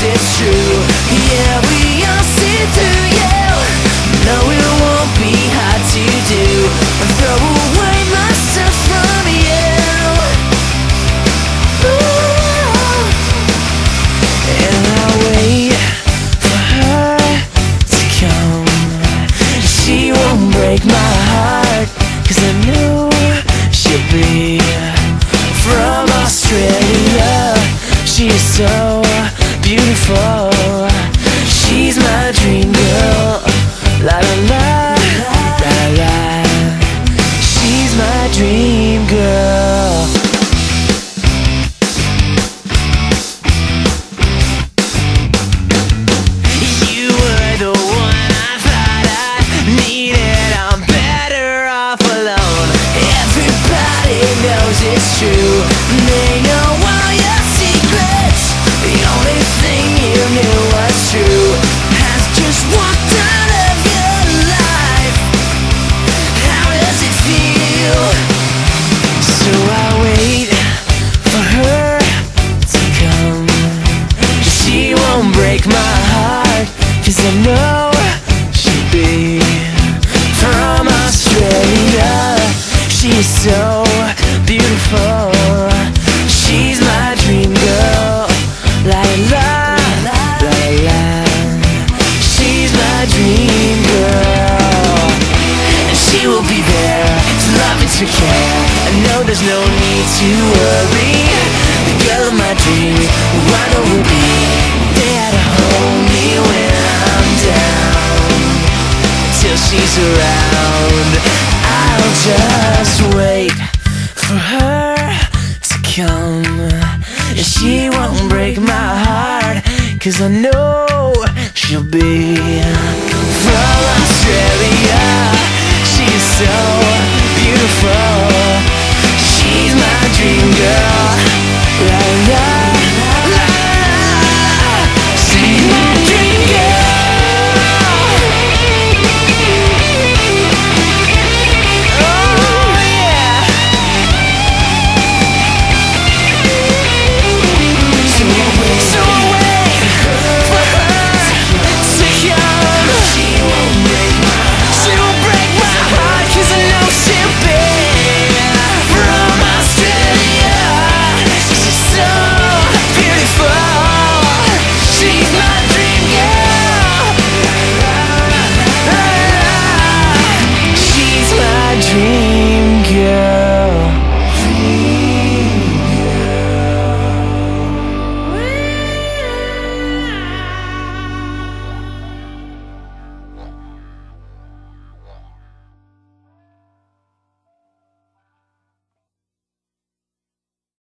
It's true, yeah, we all see through you. No, it won't be hard to do. I throw away myself from you. Ooh. And I wait for her to come. She won't break my heart, 'cause I know she'll be from Australia. She is so beautiful, she's my dream girl. La la la, la la la. She's my dream girl. You were the one I thought I needed. I'm better off alone. Everybody knows it's true. They know all your secrets. The only thing you knew was true has just walked out of your life. How does it feel? So I wait for her to come. She won't break my heart, 'cause I know she'll be from Australia. She's so beautiful. She's my dream girl. La la la, la la. She's my dream girl. And she will be there to love and to care. I know there's no need to worry. The girl of my dreams, who I know will be there to hold me when I'm down. Till she's around, I'll just wait for her to come. She won't break my heart, 'cause I know she'll be from Australia. She's so